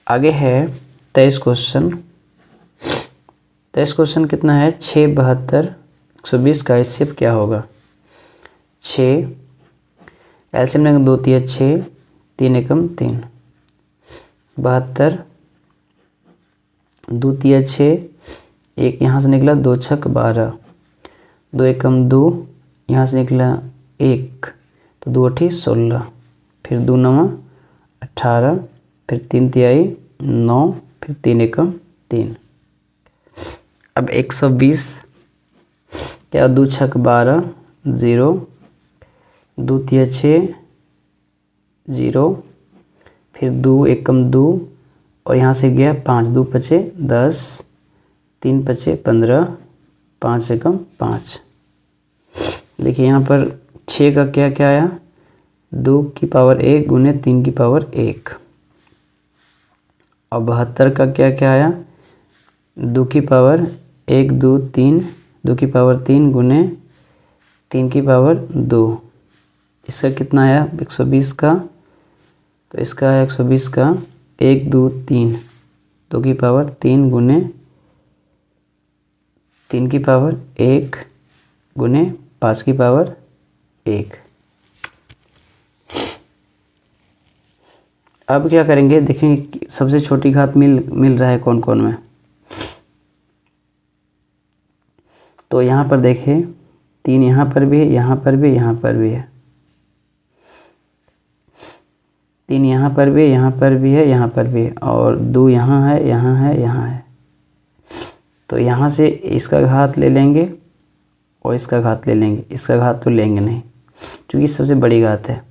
आगे है 23 क्वेश्चन। 23 क्वेश्चन कितना है, 6, 72, 120 का एलसीएम क्या होगा। 6 एलसीएम लेंगे, 2 तिया 6, 3 एकम 3। 72, 2 तिया 6, एक यहाँ से निकला, 2 छक 12, 2 एकम 2, यहाँ से निकला 1, तो 2 अठी 16, फिर 2 नवा 18, फिर 3 तिहाई 9, फिर 3 एकम 3। अब 120 क्या, 2 छक 12 0, 2 तिया 6 0, फिर 2 एकम 2 और यहाँ से गया 5, 2 पचे 10, 3 पचे 15, 5 एकम 5। देखिए यहाँ पर 6 का क्या क्या आया, 2 की पावर 1 गुने 3 की पावर 1। और 72 का क्या क्या आया, 2 की पावर 1 2 3, 2 की पावर 3 गुने 3 की पावर 2। इसका कितना आया 120 का, तो इसका है 120 का 1 2 3, 2 की पावर 3 गुने 3 की पावर 1 गुने 5 की पावर 1। अब क्या करेंगे, देखेंगे सबसे छोटी घात मिल रहा है कौन कौन में। तो यहाँ पर देखें 3 यहाँ पर भी है, यहाँ पर भी, यहाँ पर भी है। 3 यहाँ पर भी, यहाँ पर भी है, यहाँ पर भी है, और 2 यहाँ है, यहाँ है, यहाँ है। तो यहाँ से इसका घात ले लेंगे और इसका घात ले लेंगे। इसका घात तो लेंगे नहीं, क्योंकि सबसे बड़ी घात है।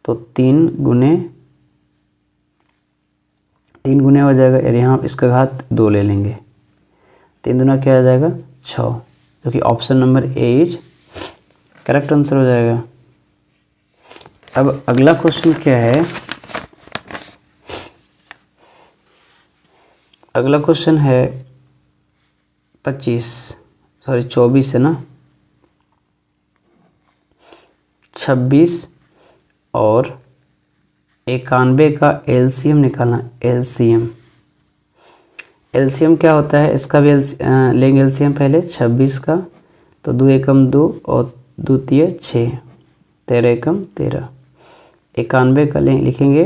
तो 3 गुने हो जाएगा, और यहाँ इसका घात 2 ले लेंगे। 3 दूना क्या आ जाएगा 6, जो कि option number A is correct answer हो जाएगा। अब अगला क्वेश्चन क्या है, अगला क्वेश्चन है 24 है ना, 26 और 91 का एलसीएम निकालना। एलसीएम क्या होता है, इसका भी लेंगे एलसीएम पहले 26 का, तो 2 एकम 2 और 2 तिया 6, 13 एकम 13। 91 का लिखेंगे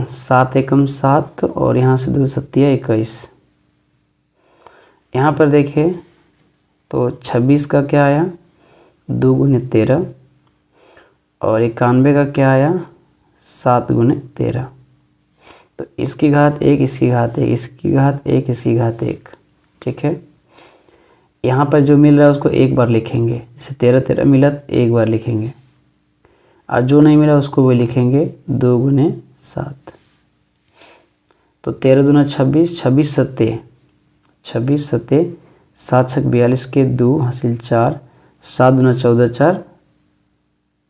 7 एकम 7 और यहाँ से 2 सत्तिया 21। यहाँ पर देखें तो 26 का क्या आया 2 गुने 13 और 91 का क्या आया 7 गुने 13। तो इसकी घात 1, इसकी घात 1, इसकी घात 1, इसकी घात 1, ठीक है। यहाँ पर जो मिल रहा है उसको एक बार लिखेंगे, जैसे 13 13 मिला तो एक बार लिखेंगे, और जो नहीं मिला उसको वो लिखेंगे 2 गुने 7। तो 13 दूना 26, 26 सत्ते 7 छक 42 के 2 हासिल 4, 7 दूना 14 4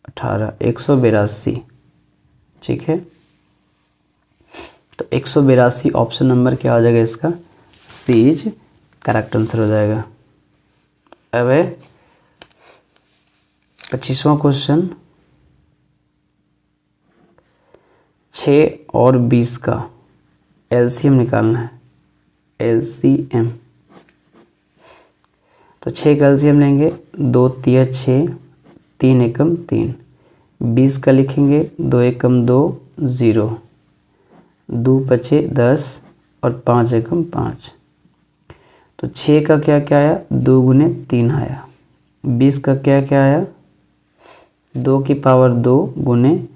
18, 182। ठीक है, तो 182 ऑप्शन नंबर क्या हो जाएगा इसका, सी इज करेक्ट आंसर हो जाएगा। अब है 25वां क्वेश्चन, 6 और 20 का एलसीएम निकालना है, एलसीएम। तो 6 का एलसीएम लेंगे, 2 तिया 6, 3 एकम 3, 20 का लिखेंगे, 2 एकम 2, 0, 2 पचे 10 और 5 एकम 5। तो 6 का क्या क्या आया, 2 गुने 3 आया। 20 का क्या क्या आया, 2 की पावर 2 गुने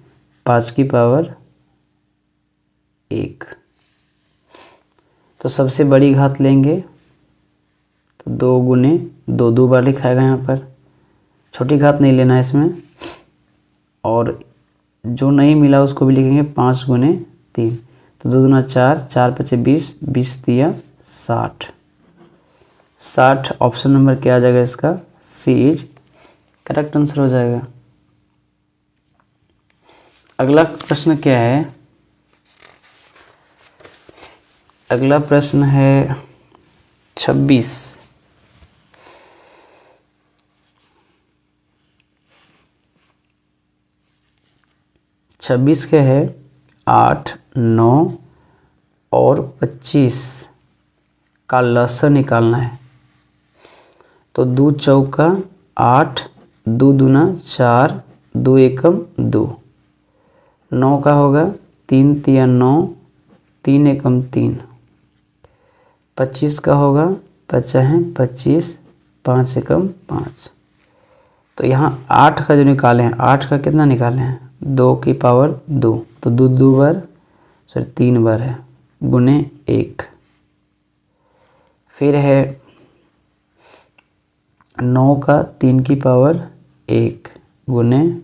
5 की पावर 1। तो सबसे बड़ी घात लेंगे, तो 2 गुने 2 दो बार लिखाएगा यहाँ पर, छोटी घात नहीं लेना है इसमें। और जो नहीं मिला उसको भी लिखेंगे 5 गुने 3, तो 2 दूना 4, 4 पचे 20, 20 तिया 60। 60 ऑप्शन नंबर क्या आ जाएगा इसका, सी इज करेक्ट आंसर हो जाएगा। अगला प्रश्न क्या है, अगला प्रश्न है 26। 26 क्या है, 8, 9 और 25 का लसागु निकालना है। तो 2 चौका 8, 2 दूना 4, 2 एकम 2, 9 का होगा 3 तिया 9, 3 एकम 3, 25 का होगा 25, 5 एकम 5। तो यहाँ 8 का जो निकाले हैं, 8 का कितना निकाले हैं, 2 की पावर 2, तो 2 दो बार सॉरी 3 बार है, गुने 1। फिर है 9 का 3 की पावर 1 गुने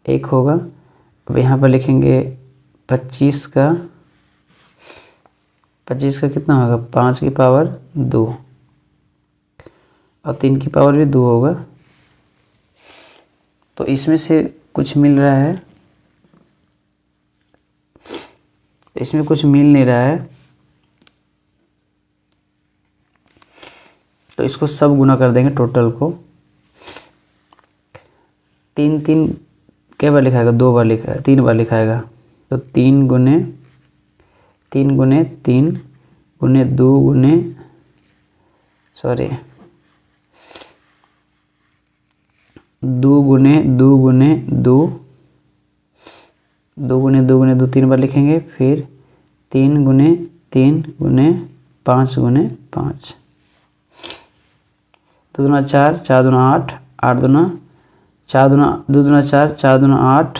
1 होगा। अब यहाँ पर लिखेंगे 25 का कितना होगा, 5 की पावर 2 और 3 की पावर भी 2 होगा। तो इसमें से कुछ मिल रहा है, इसमें कुछ मिल नहीं रहा है, तो इसको सब गुना कर देंगे टोटल को। 3 कई बार लिखाएगा, 2 बार लिखाएगा, 3 बार लिखाएगा। तो 3 गुने 3 गुने 2 गुने 2 गुने 2 गुने 2, 2 गुने 2 गुने 2 3 बार लिखेंगे। फिर 3 गुने 5 गुने 5, 2 दूना 4, 4 दूना 8, 8 दूना 4 दूना 2 दूना 4, 4 दूना 8,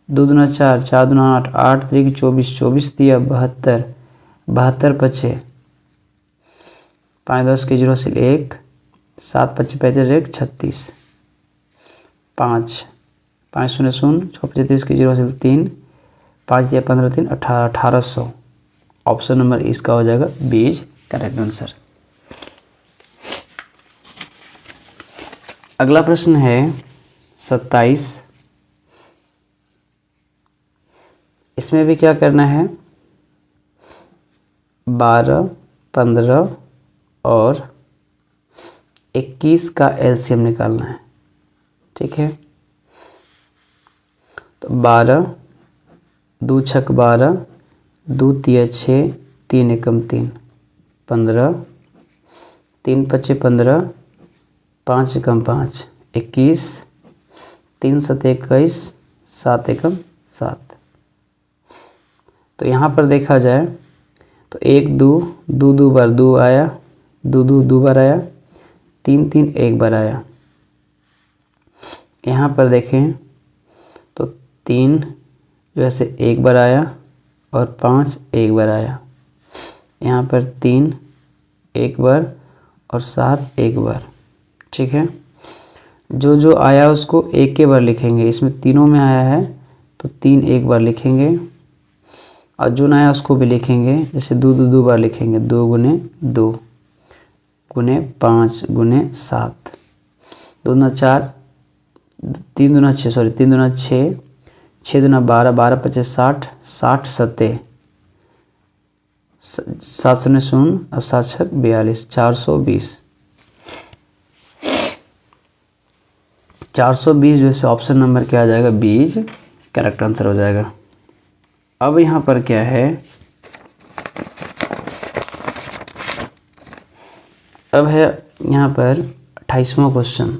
2 दूना 4, 4 दूना 8, 8 3 24, 24 दिया 72, 72 पचे 5 10 के 0 से 1, 7 25 35 1 36, 5 5 0 0 6 35 के 0 से 3, 5 दिया 15 3 18, 1800 ऑप्शन नंबर इसका हो जाएगा बी इज करेक्ट आंसर। अगला प्रश्न है 27। इसमें भी क्या करना है, 12, 15 और 21 का एलसीएम निकालना है। ठीक है, तो 12, 2 छक 12, 2 तिया 6, 3 एकम 3, 15, 3 पचे 15, 5 एकम 5, 21, 3 सत 21, 7 एकम 7। तो यहाँ पर देखा जाए तो 1 2 2 2 बार 2 आया, 2 2 2 बार आया, 3 3 1 बार आया। यहाँ पर देखें तो 3 जो है से 1 बार आया और 5 1 बार आया। यहाँ पर 3 1 बार और 7 1 बार। ठीक है, जो जो आया उसको एक के बार लिखेंगे। इसमें तीनों में आया है तो 3 1 बार लिखेंगे, और जो ना आया उसको भी लिखेंगे। जैसे 2 2 2 बार लिखेंगे, 2 गुने 2 गुने 5 गुने 7, 2 दूना 4, 3 दूना 6, सॉरी 3 दूना 6, 6 दूना 12, 12 पचे 60, 60 सत्ते 7 शून्य शून्य और 7 छक 42, 420। 420 जो है ऑप्शन नंबर क्या आ जाएगा, बीज करेक्ट आंसर हो जाएगा। अब यहाँ पर क्या है, अब है यहाँ पर 28वां क्वेश्चन।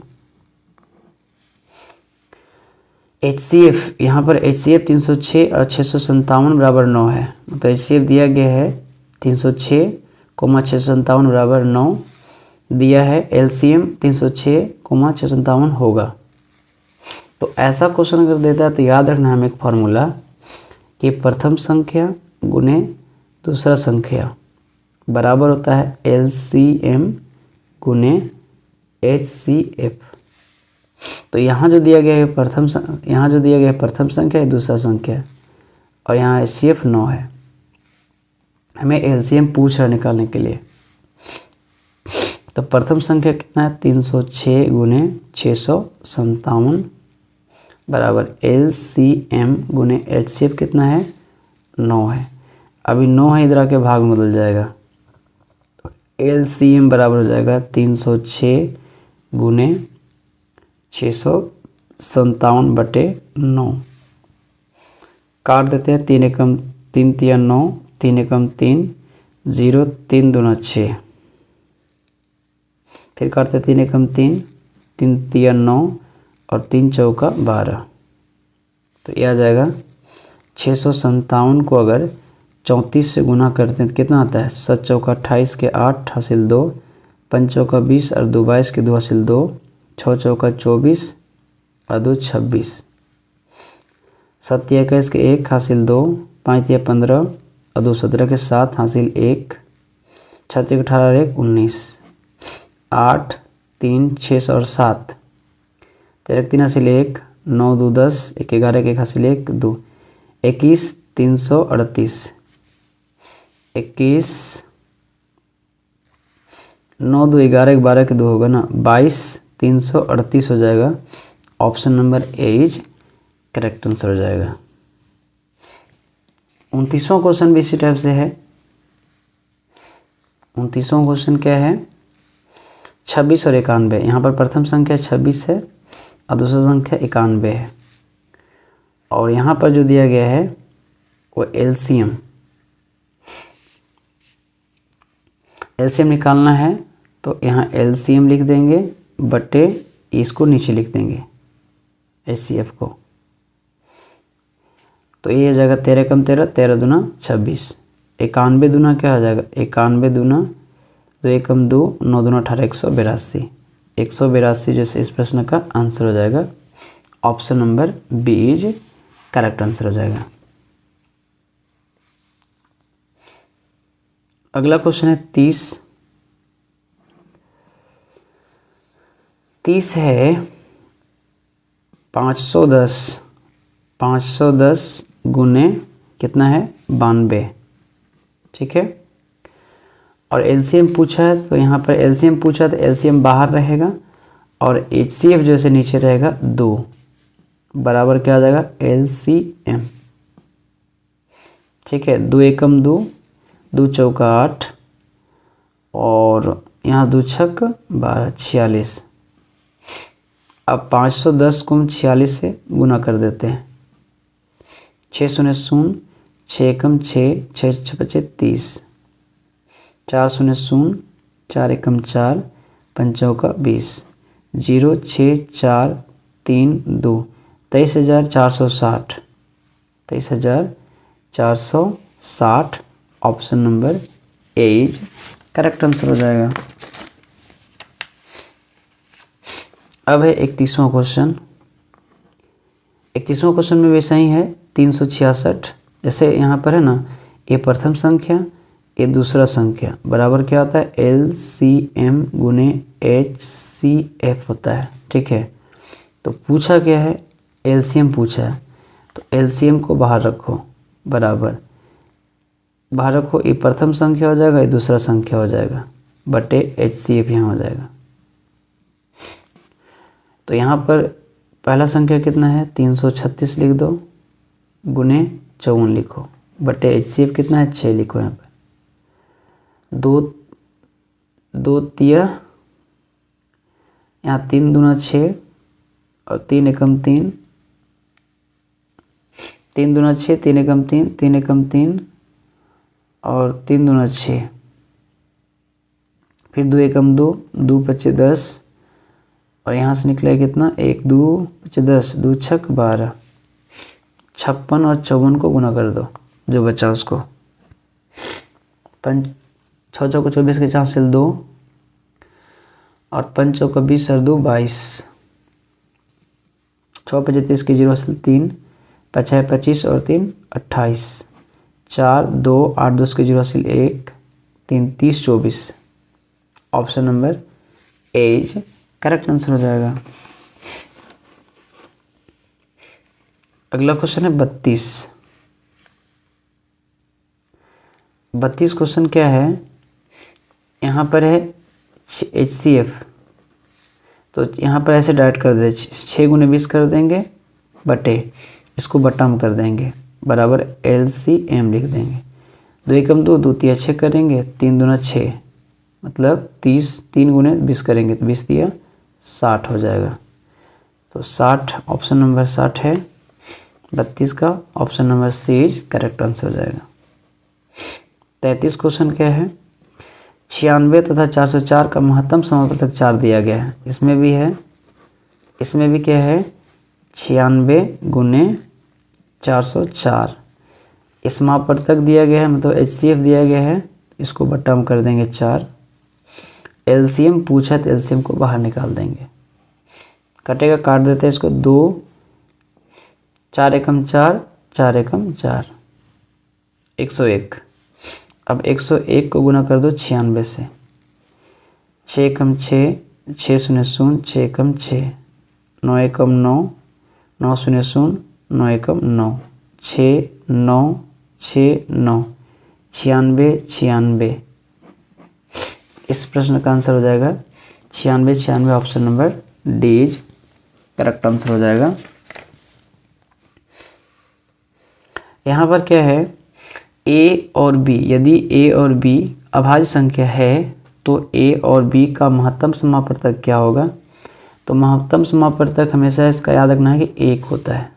HCF, यहाँ पर HCF 306 और 657 बराबर 9 है। तो HCF दिया गया है 306, 657 बराबर 9 दिया है। LCM 306, 657 होगा। तो ऐसा क्वेश्चन अगर देता है तो याद रखना हमें एक फार्मूला कि प्रथम संख्या गुने दूसरा संख्या बराबर होता है LCM गुने HCF। तो यहाँ जो दिया गया है प्रथम संख्या है, दूसरा संख्या, और यहाँ HCF 9 है। हमें LCM पूछ रहा है निकालने के लिए। तो प्रथम संख्या कितना है, 306 गुने 657 बराबर LCM गुने HCF कितना है, 9 है। अभी 9 है, इधर आके भाग में बदल जाएगा। तो LCM बराबर हो जाएगा 306 गुने 657 बटे 9। काट देते हैं, 3 एकम 3 तिया 9, 3 एकम 3, 0 3 दूना 6, फिर काटते 3 एकम 3, 3 तिया 9 और 3 चौका 12। तो यह आ जाएगा 657 को अगर 34 से गुना करते हैं तो कितना आता है, 7 चौका 28 के 8 हासिल 2, 5 चौका 20 और 2 22 के 2 हासिल 2, 6 चौका 24 और 2 26, 7 तिया 21 के 1 हासिल 2, 5 तिया 15 और 2 17 के 7 हासिल 1, 6 तिया 18 और 1 19, 8 3 6 और 7, 13 3 हासिल 1, 9 2 10, 1 11 के 1 हासिल 1 2, 21 338, 21 9 2 11 12 के 2 होगा ना, 22 338 हो जाएगा। Option number A is correct answer हो जाएगा। 29वां क्वेश्चन भी इसी टाइप से है। 29वां क्वेश्चन क्या है, 26 और 91। यहाँ पर प्रथम संख्या 26 है और दूसरा संख्या 91 है, और यहाँ पर जो दिया गया है वो LCM निकालना है। तो यहाँ LCM लिख देंगे बटे इसको नीचे लिख देंगे HCF को। तो ये हो जाएगा 13 कम 13, 13 दूना 26, 91 दूना क्या हो जाएगा, 91 दूना 2 एकम 2, 9 दूना 18, 182। 182 जैसे इस प्रश्न का आंसर हो जाएगा। Option number B is correct answer हो जाएगा। अगला क्वेश्चन है 30 है 510 गुने कितना है, 92, ठीक है। और LCM पूछा है, तो यहाँ पर LCM पूछा है तो LCM बाहर रहेगा और HCF जैसे नीचे रहेगा 2 बराबर क्या आ जाएगा, LCM, ठीक है। 2 एकम 2, 2 चौका 8 और यहाँ 2 छक 12, 46। अब 510 को हम 46 से गुना कर देते हैं। 6 शून्य शून्य, 6 एकम 6, 6 6 30, 4 शून्य शून्य, 4 एकम 4, 5 चौका 20, 0 6 4 3 2, 23,460, 23,460। Option number A is correct answer हो जाएगा। अब है 31वां क्वेश्चन। 31वां क्वेश्चन में वैसा ही है 366। जैसे यहाँ पर है ना, ये प्रथम संख्या ये दूसरा संख्या बराबर क्या होता है, LCM गुने HCF होता है, ठीक है। तो पूछा क्या है, LCM पूछा है, तो LCM को बाहर रखो, बराबर बाहर रखो। ये प्रथम संख्या हो जाएगा, ये दूसरा संख्या हो जाएगा, बटे HCF यहाँ हो जाएगा। तो यहाँ पर पहला संख्या कितना है 336 लिख दो, गुने 54 लिखो, बटे HCF कितना है 6 लिखो। यहाँ पर 2 तिया, यहाँ 3 दूना 6 और 3 एकम 3, 3 दूना 6, 3 एकम 3, 3 एकम 3 और 3 दूना 6, फिर 2 एकम 2, 2 पच्चे 10 और यहाँ से निकला कितना 1 2 पच्चे 10, 2 छक 12, 56 और 54 को गुना कर दो, जो बचा उसको। 5 6 चौको 24 के 4 से 2 और 5 चौको 20 और 2 22, 6 पच्चे 30 की 0 से 3, 5 है 25 और 3 28, 4 2 8 2 के 0 से 1 3 30 24। Option number A is correct answer हो जाएगा। अगला क्वेश्चन है 32 क्वेश्चन क्या है, यहाँ पर है HCF, तो यहाँ पर ऐसे डायरेक्ट कर दे 6 गुने 20 कर देंगे, बटे इसको बटा में कर देंगे, बराबर LCM लिख देंगे। 2 एकम 2, 2 तिया 6 करेंगे, 3 दूना 6 मतलब 30, 3 गुने 20 करेंगे तो 20 दिया 60 हो जाएगा। तो 60 ऑप्शन नंबर 60 है 32 का, option number C is correct answer हो जाएगा। 33 क्वेश्चन क्या है, 96 तथा 404 का महत्तम समापवर्तक 4 दिया गया है। इसमें भी है, इसमें भी क्या है 96 गुने 404, समापवर्तक दिया गया है मतलब HCF दिया गया है, इसको बट्टा में कर देंगे 4, LCM पूछा तो LCM को बाहर निकाल देंगे, कटेगा काट देते हैं इसको 2 4 एकम 4 4 एकम 4 101। अब 101 को गुना कर दो 96 से, 6 एकम 6 6 शून्य 0 6 एकम 6, 9 एकम 9 9 शून्य 0 9 एकम 9, 6 9 6 9 96 96। इस प्रश्न का आंसर हो जाएगा 96 96, option number D is correct answer हो जाएगा। यहाँ पर क्या है A और B, यदि A और B अभाज्य संख्या है तो A और B का महत्तम समापवर्तक क्या होगा। तो महत्तम समापवर्तक हमेशा इसका याद रखना है कि 1 होता है।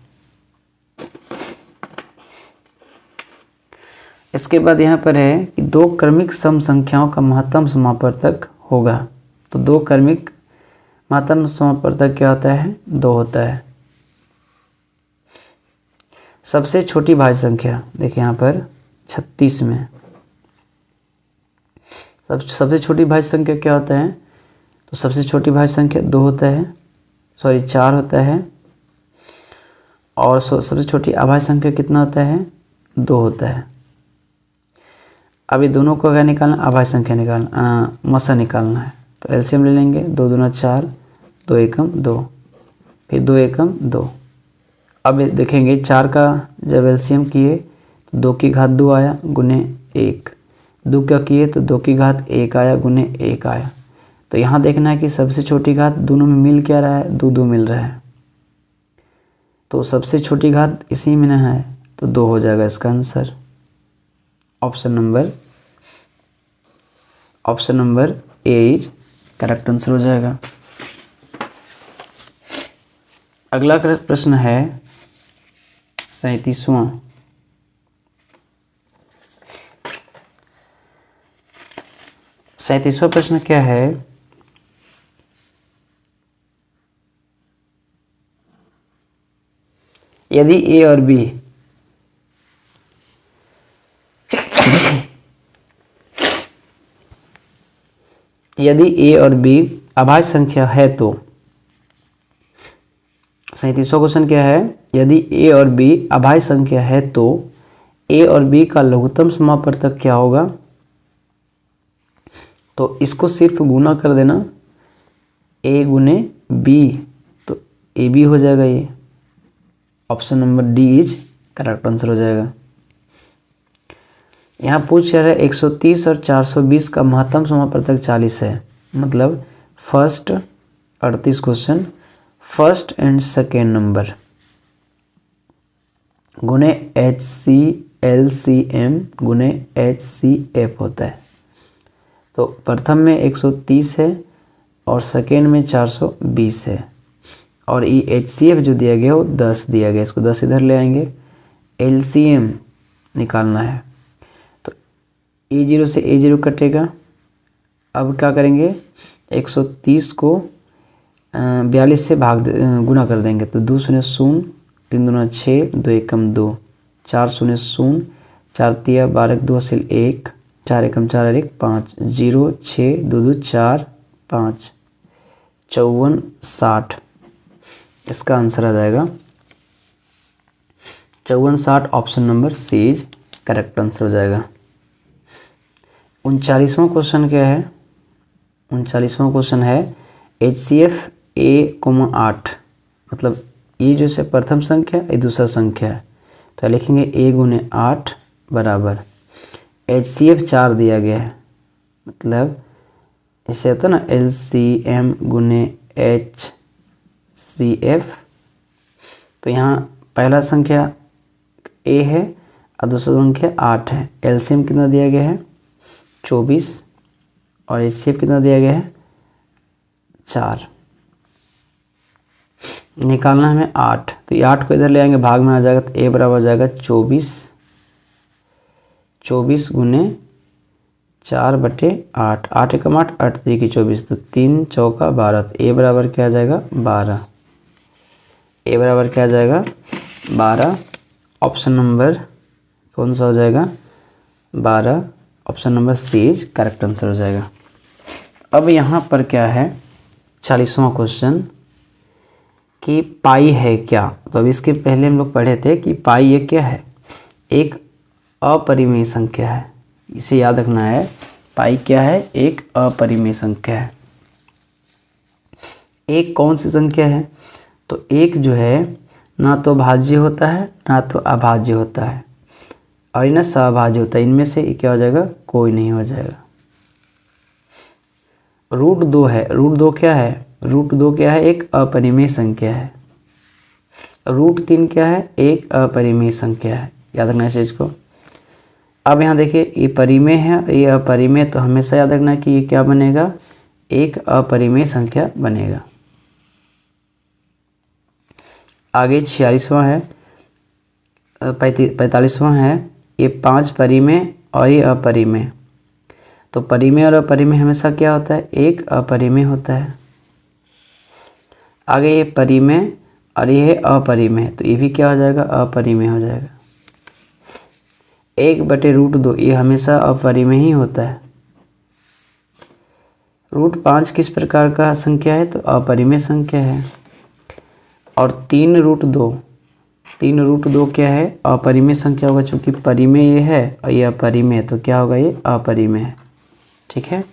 इसके बाद यहाँ पर है कि 2 क्रमिक सम संख्याओं का महत्तम समापवर्तक होगा। तो 2 क्रमिक महत्तम समापवर्तक क्या होता है 2 होता है। सबसे छोटी भाज्य संख्या देखिए यहाँ पर 36 में सबसे छोटी भाज्य संख्या क्या होता है, तो सबसे छोटी भाज्य संख्या 2 होता है, 4 होता है, और सबसे छोटी अभाज्य संख्या कितना होता है 2 होता है। अभी दोनों को अगर निकालना, अभाज्य संख्या निकालना, मसा निकालना है तो एलसीएम ले लेंगे, 2 दूना 4 2 एकम 2 फिर 2 एकम 2। अब देखेंगे 4 का जब एलसीएम किए तो 2 की घात 2 आया गुने 1, 2 का किए तो 2 की घात 1 आया गुने 1 आया। तो यहाँ देखना है कि सबसे छोटी घात दोनों में मिल क्या रहा है 2 2 मिल रहा है, तो सबसे छोटी घात इसी में ना है तो 2 हो जाएगा इसका answer. Option number A is correct answer हो जाएगा। अगला प्रश्न है 37वां। प्रश्न क्या है, यदि ए और बी अभाज्य संख्या है तो 37वां क्वेश्चन क्या है, यदि ए और बी अभाज्य संख्या है तो ए और बी का लघुत्तम समापवर्तक क्या होगा। तो इसको सिर्फ गुना कर देना, ए गुने बी तो ए बी हो जाएगा। ये option number D is correct answer हो जाएगा। यहाँ पूछ रहा है 130 और 420 का महत्तम समापवर्तक 40 है, मतलब first 38 question first and second number गुने HCLCM गुने HCF होता है। तो प्रथम में 130 है और सेकेंड में 420 है, और ये HCF जो दिया गया वो 10 दिया गया, इसको 10 इधर ले आएंगे। LCM निकालना है तो A0 से A0 कटेगा। अब क्या करेंगे, 130 को 42 से गुना कर देंगे, तो 2 शून्य 0, 3 दूना 6, 2 एकम 2, 4 शून्य 0, 4 तिया 12, 2 हासिल 1, 4 एकम 4 और 1 5, 0 6 2 2 4 5, 54 60। इसका आंसर आ जाएगा 54 60। Option number C is correct answer हो जाएगा। 39वां क्वेश्चन क्या है, 39वां क्वेश्चन है HCF A,8, मतलब ये जो से प्रथम संख्या ये दूसरा संख्या है, तो लिखेंगे A गुने 8 बराबर HCF 4 दिया गया है, मतलब इससे होता है ना LCM गुने HCF। तो यहाँ पहला संख्या A है और दूसरा संख्या 8 है। LCM कितना दिया गया है 24 और HCF कितना दिया गया है 4। निकालना है हमें 8, तो ये 8 को इधर ले आएंगे, भाग में आ जाएगा, तो A बराबर हो जाएगा 24 गुने 4/8, 8 एकम 8, 8 3 24, तो 3 चौका 12, तो A बराबर क्या आ जाएगा 12। A बराबर क्या आ जाएगा 12। ऑप्शन नंबर कौन सा हो जाएगा 12। Option number C is correct answer हो जाएगा। अब यहाँ पर क्या है 40वां क्वेश्चन कि पाई है क्या। तो अब इसके पहले हम लोग पढ़े थे कि पाई ये क्या है, एक अपरिमेय संख्या है। इसे याद रखना है, पाई क्या है, एक अपरिमेय संख्या है। एक कौन सी संख्या है, तो एक जो है ना तो भाज्य होता है ना तो अभाज्य होता है और ना सहभाज्य होता है। इनमें से क्या हो जाएगा, कोई नहीं हो जाएगा। रूट 2 है, रूट 2 क्या है, रूट 2 क्या है, एक अपरिमेय संख्या है। रूट 3 क्या है, एक अपरिमेय संख्या है। याद रखना इस चीज़ को। अब यहाँ देखिए ये परिमेय है, ये अपरिमेय, तो हमेशा याद रखना कि ये क्या बनेगा, एक अपरिमेय संख्या बनेगा। आगे 46वां है, 45वां है, ये 5 परिमेय और ये अपरिमेय। तो परिमेय और अपरिमेय हमेशा क्या होता है, एक अपरिमेय होता है। आगे ये परिमेय और ये है अपरिमेय, तो ये भी क्या हो जाएगा, अपरिमेय हो जाएगा। 1/√2 ये हमेशा अपरिमेय ही होता है। रूट 5 किस प्रकार का संख्या है, तो अपरिमेय संख्या है। और 3√2 क्या है, अपरिमेय संख्या होगा, चूंकि परिमेय ये है और ये अपरिमेय, तो क्या होगा, ये अपरिमेय है। ठीक है।